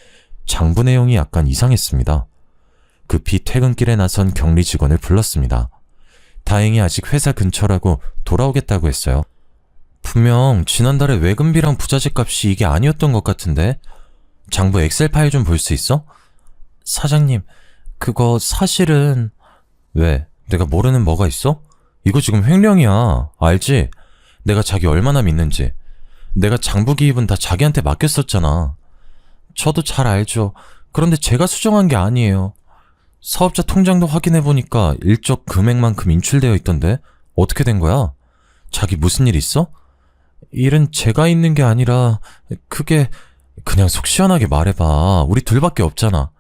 장부 내용이 약간 이상했습니다. 급히 퇴근길에 나선 격리 직원을 불렀습니다. 다행히 아직 회사 근처라고 돌아오겠다고 했어요. 분명 지난달에 외근비랑 부자재 값이 이게 아니었던 것 같은데? 장부 엑셀 파일 좀 볼 수 있어? 사장님, 그거 사실은... 왜? 내가 모르는 뭐가 있어? 이거 지금 횡령이야. 알지? 내가 자기 얼마나 믿는지. 내가 장부 기입은 다 자기한테 맡겼었잖아. 저도 잘 알죠. 그런데 제가 수정한 게 아니에요. 사업자 통장도 확인해보니까 일적 금액만큼 인출되어 있던데 어떻게 된 거야? 자기 무슨 일 있어? 일은 제가 있는 게 아니라 그게... 그냥 속 시원하게 말해봐. 우리 둘밖에 없잖아.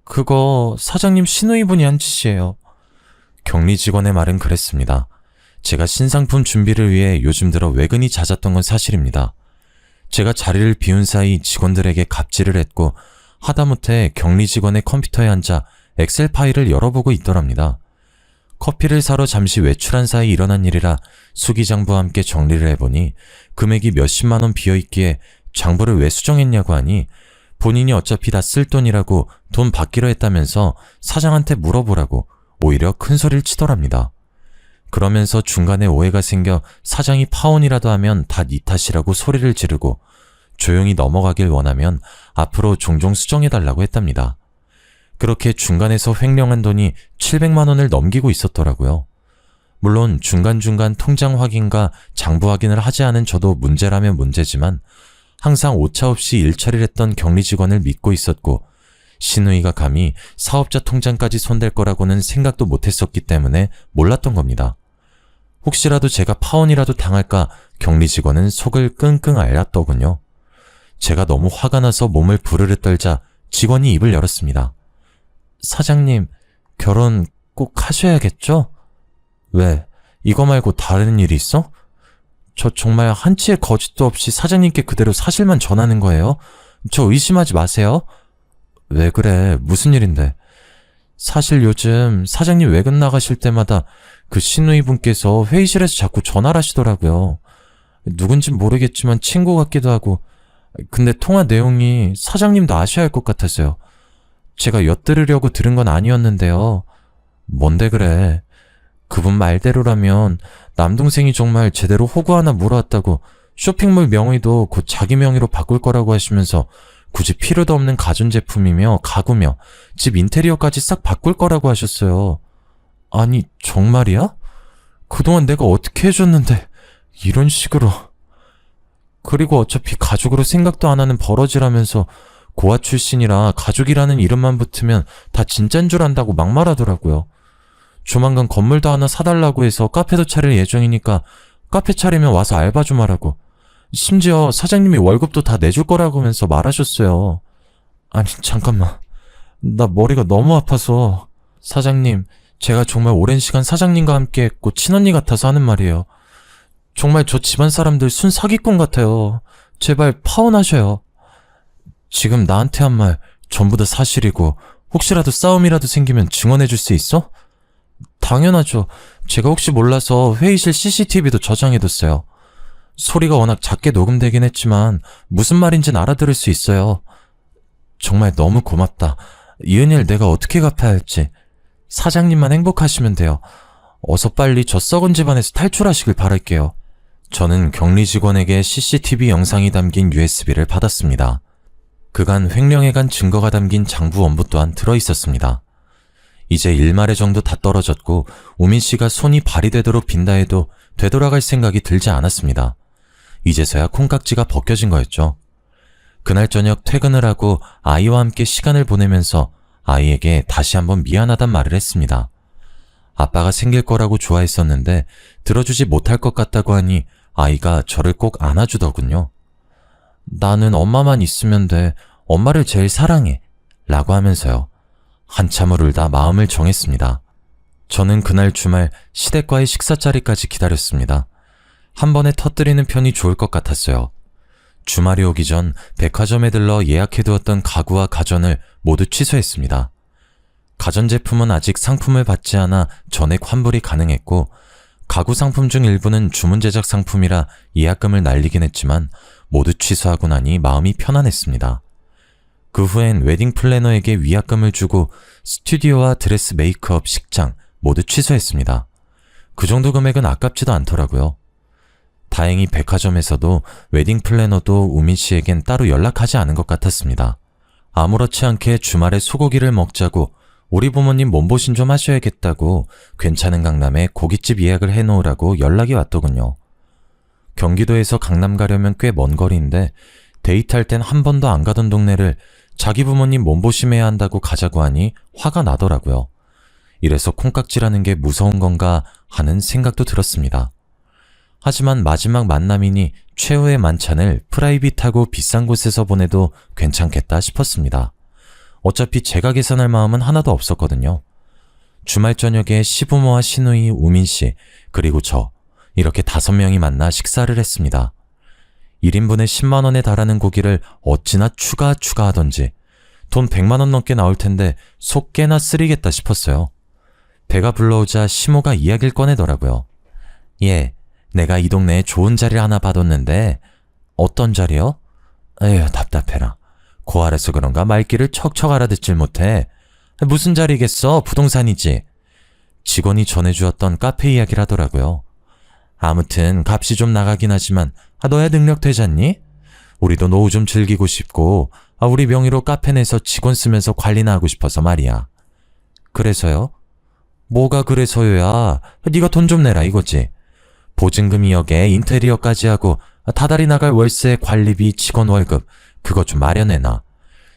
그거 사장님 신우이분이 한 짓이에요. 격리 직원의 말은 그랬습니다. 제가 신상품 준비를 위해 요즘 들어 외근이 잦았던 건 사실입니다. 제가 자리를 비운 사이 직원들에게 갑질을 했고 하다못해 격리 직원의 컴퓨터에 앉아 엑셀 파일을 열어보고 있더랍니다. 커피를 사러 잠시 외출한 사이 일어난 일이라 수기장부와 함께 정리를 해보니 금액이 몇십만 원 비어있기에 장부를 왜 수정했냐고 하니 본인이 어차피 다 쓸 돈이라고 돈 받기로 했다면서 사장한테 물어보라고 오히려 큰 소리를 치더랍니다. 그러면서 중간에 오해가 생겨 사장이 파혼이라도 하면 다 네 탓이라고 소리를 지르고 조용히 넘어가길 원하면 앞으로 종종 수정해달라고 했답니다. 그렇게 중간에서 횡령한 돈이 700만 원을 넘기고 있었더라고요. 물론 중간중간 통장 확인과 장부 확인을 하지 않은 저도 문제라면 문제지만 항상 오차 없이 일처리를 했던 격리 직원을 믿고 있었고 신우이가 감히 사업자 통장까지 손댈 거라고는 생각도 못했었기 때문에 몰랐던 겁니다. 혹시라도 제가 파혼이라도 당할까 격리 직원은 속을 끙끙 앓았더군요. 제가 너무 화가 나서 몸을 부르르 떨자 직원이 입을 열었습니다. 사장님, 결혼 꼭 하셔야겠죠? 왜? 이거 말고 다른 일이 있어? 저 정말 한치의 거짓도 없이 사장님께 그대로 사실만 전하는 거예요? 저 의심하지 마세요. 왜 그래? 무슨 일인데? 사실 요즘 사장님 외근 나가실 때마다 그 신우이 분께서 회의실에서 자꾸 전화를 하시더라고요. 누군진 모르겠지만 친구 같기도 하고. 근데 통화 내용이 사장님도 아셔야 할 것 같아서요. 제가 엿들으려고 들은 건 아니었는데요. 뭔데 그래? 그분 말대로라면 남동생이 정말 제대로 호구 하나 물어왔다고 쇼핑몰 명의도 곧 자기 명의로 바꿀 거라고 하시면서 굳이 필요도 없는 가전제품이며 가구며 집 인테리어까지 싹 바꿀 거라고 하셨어요. 아니, 정말이야? 그동안 내가 어떻게 해줬는데 이런 식으로. 그리고 어차피 가족으로 생각도 안 하는 버러지라면서 고아 출신이라 가족이라는 이름만 붙으면 다 진짠 줄 안다고 막말하더라고요. 조만간 건물도 하나 사달라고 해서 카페도 차릴 예정이니까 카페 차리면 와서 알바 좀 하라고. 심지어 사장님이 월급도 다 내줄 거라고 하면서 말하셨어요. 아니, 잠깐만. 나 머리가 너무 아파서. 사장님, 제가 정말 오랜 시간 사장님과 함께 했고 친언니 같아서 하는 말이에요. 정말 저 집안 사람들 순 사기꾼 같아요. 제발 파혼하셔요. 지금 나한테 한 말 전부 다 사실이고 혹시라도 싸움이라도 생기면 증언해줄 수 있어? 당연하죠. 제가 혹시 몰라서 회의실 CCTV도 저장해뒀어요. 소리가 워낙 작게 녹음되긴 했지만 무슨 말인진 알아들을 수 있어요. 정말 너무 고맙다. 이 은혜를 내가 어떻게 갚아야 할지. 사장님만 행복하시면 돼요. 어서 빨리 저 썩은 집안에서 탈출하시길 바랄게요. 저는 격리 직원에게 CCTV 영상이 담긴 USB를 받았습니다. 그간 횡령해간 증거가 담긴 장부 원부 또한 들어있었습니다. 이제 일말의 정도 다 떨어졌고 우민 씨가 손이 발이 되도록 빈다 해도 되돌아갈 생각이 들지 않았습니다. 이제서야 콩깍지가 벗겨진 거였죠. 그날 저녁 퇴근을 하고 아이와 함께 시간을 보내면서 아이에게 다시 한번 미안하단 말을 했습니다. 아빠가 생길 거라고 좋아했었는데 들어주지 못할 것 같다고 하니 아이가 저를 꼭 안아주더군요. 나는 엄마만 있으면 돼. 엄마를 제일 사랑해. 라고 하면서요. 한참을 울다 마음을 정했습니다. 저는 그날 주말 시댁과의 식사 자리까지 기다렸습니다. 한 번에 터뜨리는 편이 좋을 것 같았어요. 주말이 오기 전 백화점에 들러 예약해두었던 가구와 가전을 모두 취소했습니다. 가전제품은 아직 상품을 받지 않아 전액 환불이 가능했고 가구 상품 중 일부는 주문 제작 상품이라 예약금을 날리긴 했지만 모두 취소하고 나니 마음이 편안했습니다. 그 후엔 웨딩 플래너에게 위약금을 주고 스튜디오와 드레스 메이크업, 식장 모두 취소했습니다. 그 정도 금액은 아깝지도 않더라고요. 다행히 백화점에서도 웨딩 플래너도 우민 씨에겐 따로 연락하지 않은 것 같았습니다. 아무렇지 않게 주말에 소고기를 먹자고 우리 부모님 몸보신 좀 하셔야겠다고 괜찮은 강남에 고깃집 예약을 해놓으라고 연락이 왔더군요. 경기도에서 강남 가려면 꽤 먼 거리인데 데이트할 땐 한 번도 안 가던 동네를 자기 부모님 몸보심해야 한다고 가자고 하니 화가 나더라고요. 이래서 콩깍지라는 게 무서운 건가 하는 생각도 들었습니다. 하지만 마지막 만남이니 최후의 만찬을 프라이빗하고 비싼 곳에서 보내도 괜찮겠다 싶었습니다. 어차피 제가 계산할 마음은 하나도 없었거든요. 주말 저녁에 시부모와 시누이, 우민씨, 그리고 저 이렇게 5명이 만나 식사를 했습니다. 1인분에 10만원에 달하는 고기를 어찌나 추가하던지 돈 100만원 넘게 나올 텐데 속 깨나 쓰리겠다 싶었어요. 배가 불러오자 시모가 이야기를 꺼내더라고요. 예, 내가 이 동네에 좋은 자리를 하나 받았는데. 어떤 자리요? 에휴, 답답해라. 고아라서 그런가 말귀를 척척 알아듣질 못해. 무슨 자리겠어? 부동산이지. 직원이 전해주었던 카페 이야기를 하더라고요. 아무튼 값이 좀 나가긴 하지만 너야 능력 되잖니? 우리도 노후 좀 즐기고 싶고 우리 명의로 카페 내서 직원 쓰면서 관리나 하고 싶어서 말이야. 그래서요? 뭐가 그래서요야? 네가 돈 좀 내라 이거지. 보증금 2억에 인테리어까지 하고 다달이 나갈 월세, 관리비, 직원 월급 그거 좀 마련해놔.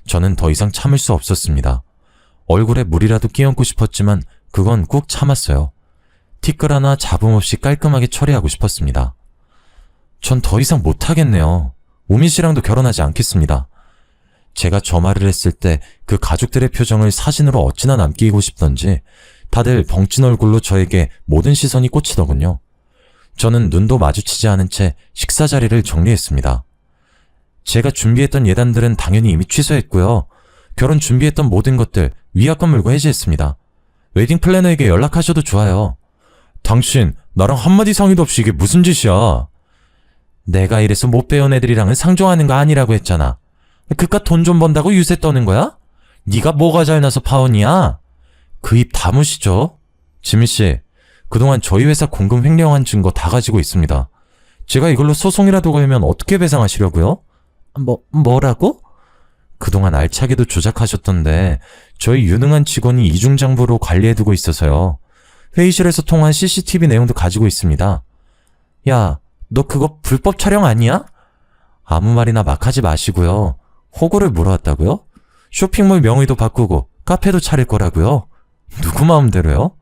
저는 더 이상 참을 수 없었습니다. 얼굴에 물이라도 끼얹고 싶었지만 그건 꾹 참았어요. 티끌 하나 잡음 없이 깔끔하게 처리하고 싶었습니다. 전 더 이상 못하겠네요. 우민 씨랑도 결혼하지 않겠습니다. 제가 저 말을 했을 때 그 가족들의 표정을 사진으로 어찌나 남기고 싶던지 다들 벙찐 얼굴로 저에게 모든 시선이 꽂히더군요. 저는 눈도 마주치지 않은 채 식사 자리를 정리했습니다. 제가 준비했던 예단들은 당연히 이미 취소했고요. 결혼 준비했던 모든 것들 위약금 물고 해지했습니다. 웨딩 플래너에게 연락하셔도 좋아요. 당신 나랑 한마디 상의도 없이 이게 무슨 짓이야? 내가 이래서 못 배운 애들이랑은 상종하는 거 아니라고 했잖아. 그깟 돈 좀 번다고 유세 떠는 거야? 네가 뭐가 잘나서 파혼이야? 그 입 다무시죠? 지민씨, 그동안 저희 회사 공금 횡령한 증거 다 가지고 있습니다. 제가 이걸로 소송이라도 걸면 어떻게 배상하시려고요? 뭐라고? 그동안 알차게도 조작하셨던데 저희 유능한 직원이 이중장부로 관리해두고 있어서요. 회의실에서 통한 CCTV 내용도 가지고 있습니다. 야, 너 그거 불법 촬영 아니야? 아무 말이나 막 하지 마시고요. 호구를 물어왔다고요? 쇼핑몰 명의도 바꾸고 카페도 차릴 거라고요? 누구 마음대로요?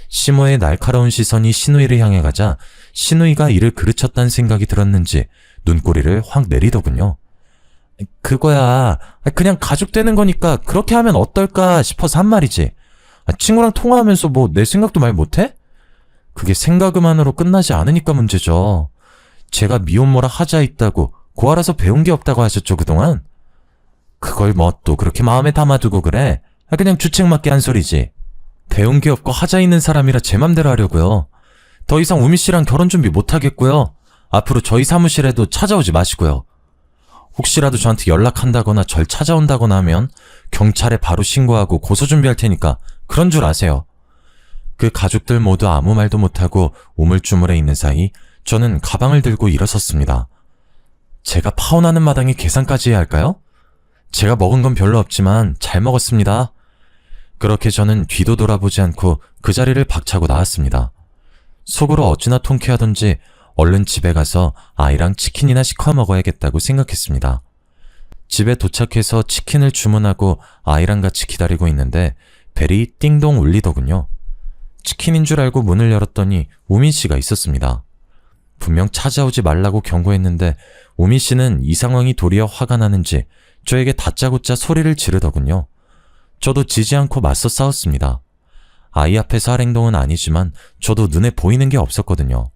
시모의 날카로운 시선이 시누이를 향해 가자 시누이가 이를 그르쳤다는 생각이 들었는지 눈꼬리를 확 내리더군요. 그거야 그냥 가족 되는 거니까 그렇게 하면 어떨까 싶어서 한 말이지. 친구랑 통화하면서 뭐 내 생각도 말 못해? 그게 생각만으로 끝나지 않으니까 문제죠. 제가 미혼모라 하자 있다고 고아라서 배운 게 없다고 하셨죠 그동안? 그걸 뭐 또 그렇게 마음에 담아두고 그래? 그냥 주책맞게 한 소리지. 배운 게 없고 하자 있는 사람이라 제 맘대로 하려고요. 더 이상 우미 씨랑 결혼 준비 못하겠고요. 앞으로 저희 사무실에도 찾아오지 마시고요. 혹시라도 저한테 연락한다거나 절 찾아온다거나 하면 경찰에 바로 신고하고 고소 준비할 테니까 그런 줄 아세요. 그 가족들 모두 아무 말도 못하고 우물쭈물해 있는 사이 저는 가방을 들고 일어섰습니다. 제가 파혼하는 마당에 계산까지 해야 할까요? 제가 먹은 건 별로 없지만 잘 먹었습니다. 그렇게 저는 뒤도 돌아보지 않고 그 자리를 박차고 나왔습니다. 속으로 어찌나 통쾌하던지 얼른 집에 가서 아이랑 치킨이나 시켜 먹어야겠다고 생각했습니다. 집에 도착해서 치킨을 주문하고 아이랑 같이 기다리고 있는데 벨이 띵동 울리더군요. 치킨인 줄 알고 문을 열었더니 우민 씨가 있었습니다. 분명 찾아오지 말라고 경고했는데 우민 씨는 이 상황이 도리어 화가 나는지 저에게 다짜고짜 소리를 지르더군요. 저도 지지 않고 맞서 싸웠습니다. 아이 앞에서 할 행동은 아니지만 저도 눈에 보이는 게 없었거든요.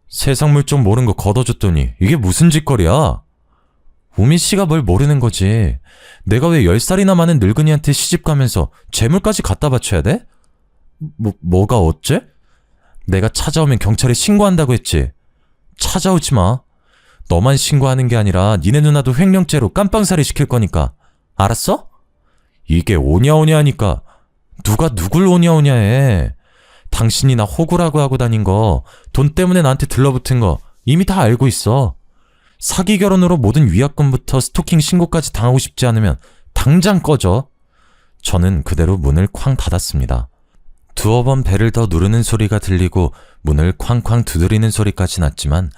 세상 물정 모른 거 걷어줬더니 이게 무슨 짓거리야? 우민 씨가 뭘 모르는 거지. 내가 왜 10살이나 많은 늙은이한테 시집가면서 재물까지 갖다 바쳐야 돼? 뭐가 어째? 내가 찾아오면 경찰에 신고한다고 했지. 찾아오지 마. 너만 신고하는 게 아니라 니네 누나도 횡령죄로 깜빵살이 시킬 거니까. 알았어? 이게 오냐오냐 하니까 누가 누굴 오냐오냐 해. 당신이 나 호구라고 하고 다닌 거, 돈 때문에 나한테 들러붙은 거 이미 다 알고 있어. 사기 결혼으로 모든 위약금부터 스토킹 신고까지 당하고 싶지 않으면 당장 꺼져. 저는 그대로 문을 쾅 닫았습니다. 두어 번 벨을 더 누르는 소리가 들리고 문을 쾅쾅 두드리는 소리까지 났지만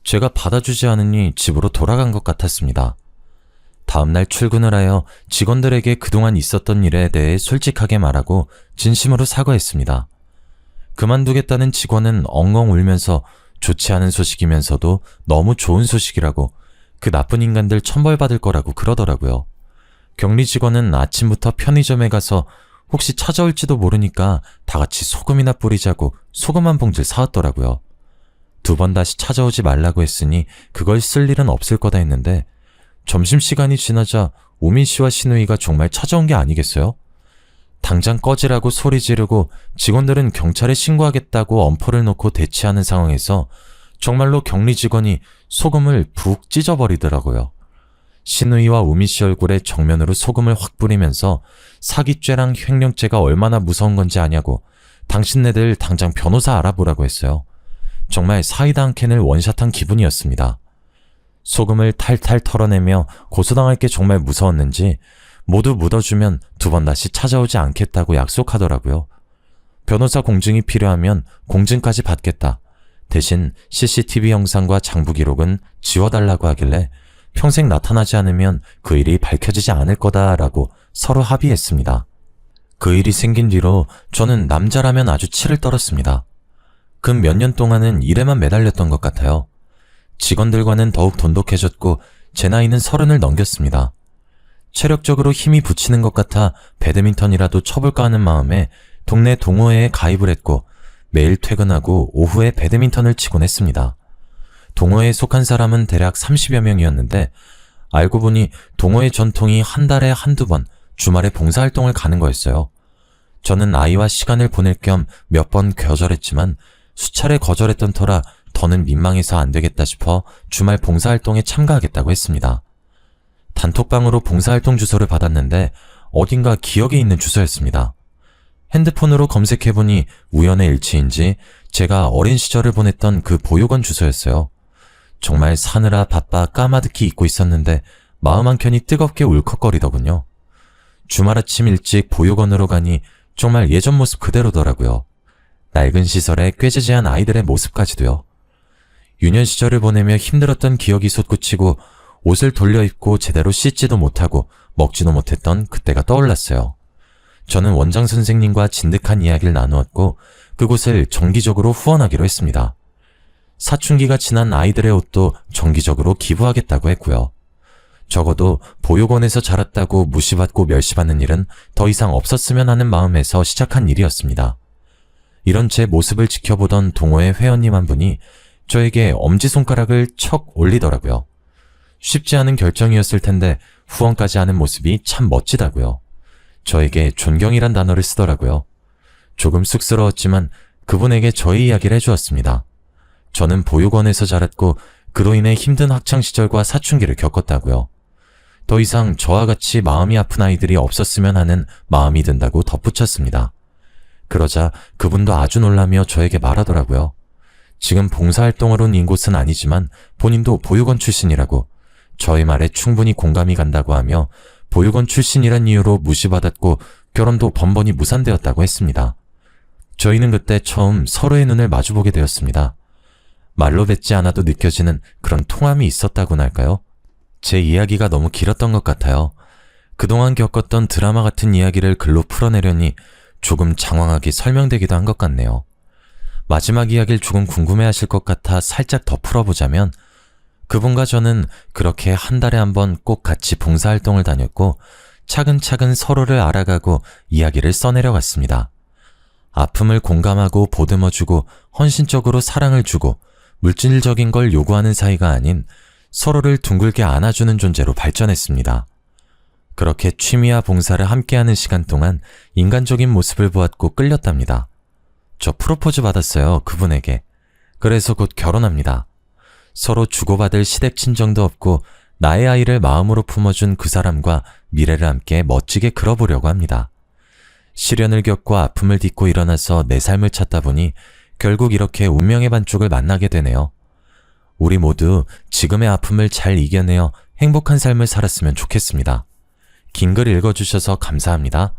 제가 받아주지 않으니 집으로 돌아간 것 같았습니다. 다음날 출근을 하여 직원들에게 그동안 있었던 일에 대해 솔직하게 말하고 진심으로 사과했습니다. 그만두겠다는 직원은 엉엉 울면서 좋지 않은 소식이면서도 너무 좋은 소식이라고 그 나쁜 인간들 천벌받을 거라고 그러더라고요. 격리 직원은 아침부터 편의점에 가서 혹시 찾아올지도 모르니까 다 같이 소금이나 뿌리자고 소금 한 봉지를 사왔더라고요. 2번 다시 찾아오지 말라고 했으니 그걸 쓸 일은 없을 거다 했는데 점심시간이 지나자 우민 씨와 신우이가 정말 찾아온 게 아니겠어요? 당장 꺼지라고 소리 지르고 직원들은 경찰에 신고하겠다고 엄포를 놓고 대치하는 상황에서 정말로 격리 직원이 소금을 푹 찢어버리더라고요. 신우이와 우민 씨 얼굴에 정면으로 소금을 확 뿌리면서 사기죄랑 횡령죄가 얼마나 무서운 건지 아냐고 당신네들 당장 변호사 알아보라고 했어요. 정말 사이다 한 캔을 원샷한 기분이었습니다. 소금을 탈탈 털어내며 고소당할 게 정말 무서웠는지 모두 묻어주면 2번 다시 찾아오지 않겠다고 약속하더라고요. 변호사 공증이 필요하면 공증까지 받겠다. 대신 CCTV 영상과 장부 기록은 지워달라고 하길래 평생 나타나지 않으면 그 일이 밝혀지지 않을 거다라고 서로 합의했습니다. 그 일이 생긴 뒤로 저는 남자라면 아주 치를 떨었습니다. 그 몇 년 동안은 일에만 매달렸던 것 같아요. 직원들과는 더욱 돈독해졌고 제 나이는 30을 넘겼습니다. 체력적으로 힘이 붙이는 것 같아 배드민턴이라도 쳐볼까 하는 마음에 동네 동호회에 가입을 했고 매일 퇴근하고 오후에 배드민턴을 치곤 했습니다. 동호회에 속한 사람은 대략 30여 명이었는데 알고 보니 동호회 전통이 한 달에 한두 번 주말에 봉사활동을 가는 거였어요. 저는 아이와 시간을 보낼 겸 몇 번 거절했지만 수차례 거절했던 터라 더는 민망해서 안 되겠다 싶어 주말 봉사활동에 참가하겠다고 했습니다. 단톡방으로 봉사활동 주소를 받았는데 어딘가 기억에 있는 주소였습니다. 핸드폰으로 검색해보니 우연의 일치인지 제가 어린 시절을 보냈던 그 보육원 주소였어요. 정말 사느라 바빠 까마득히 잊고 있었는데 마음 한켠이 뜨겁게 울컥거리더군요. 주말 아침 일찍 보육원으로 가니 정말 예전 모습 그대로더라고요. 낡은 시설에 꾀지지한 아이들의 모습까지도요. 유년 시절을 보내며 힘들었던 기억이 솟구치고 옷을 돌려 입고 제대로 씻지도 못하고 먹지도 못했던 그때가 떠올랐어요. 저는 원장 선생님과 진득한 이야기를 나누었고 그곳을 정기적으로 후원하기로 했습니다. 사춘기가 지난 아이들의 옷도 정기적으로 기부하겠다고 했고요. 적어도 보육원에서 자랐다고 무시받고 멸시받는 일은 더 이상 없었으면 하는 마음에서 시작한 일이었습니다. 이런 제 모습을 지켜보던 동호회 회원님 한 분이 저에게 엄지손가락을 척 올리더라고요. 쉽지 않은 결정이었을 텐데 후원까지 하는 모습이 참 멋지다고요. 저에게 존경이란 단어를 쓰더라고요. 조금 쑥스러웠지만 그분에게 저의 이야기를 해주었습니다. 저는 보육원에서 자랐고 그로 인해 힘든 학창시절과 사춘기를 겪었다고요. 더 이상 저와 같이 마음이 아픈 아이들이 없었으면 하는 마음이 든다고 덧붙였습니다. 그러자 그분도 아주 놀라며 저에게 말하더라고요. 지금 봉사활동을 온 인곳은 아니지만 본인도 보육원 출신이라고, 저의 말에 충분히 공감이 간다고 하며 보육원 출신이란 이유로 무시받았고 결혼도 번번이 무산되었다고 했습니다. 저희는 그때 처음 서로의 눈을 마주보게 되었습니다. 말로 뱉지 않아도 느껴지는 그런 통함이 있었다고나 할까요? 제 이야기가 너무 길었던 것 같아요. 그동안 겪었던 드라마 같은 이야기를 글로 풀어내려니 조금 장황하게 설명되기도 한 것 같네요. 마지막 이야기를 조금 궁금해하실 것 같아 살짝 더 풀어보자면, 그분과 저는 그렇게 한 달에 한 번 꼭 같이 봉사활동을 다녔고 차근차근 서로를 알아가고 이야기를 써내려갔습니다. 아픔을 공감하고 보듬어주고 헌신적으로 사랑을 주고 물질적인 걸 요구하는 사이가 아닌 서로를 둥글게 안아주는 존재로 발전했습니다. 그렇게 취미와 봉사를 함께하는 시간 동안 인간적인 모습을 보았고 끌렸답니다. 저 프로포즈 받았어요, 그분에게. 그래서 곧 결혼합니다. 서로 주고받을 시댁 친정도 없고 나의 아이를 마음으로 품어준 그 사람과 미래를 함께 멋지게 그려보려고 합니다. 시련을 겪고 아픔을 딛고 일어나서 내 삶을 찾다 보니 결국 이렇게 운명의 반쪽을 만나게 되네요. 우리 모두 지금의 아픔을 잘 이겨내어 행복한 삶을 살았으면 좋겠습니다. 긴 글 읽어주셔서 감사합니다.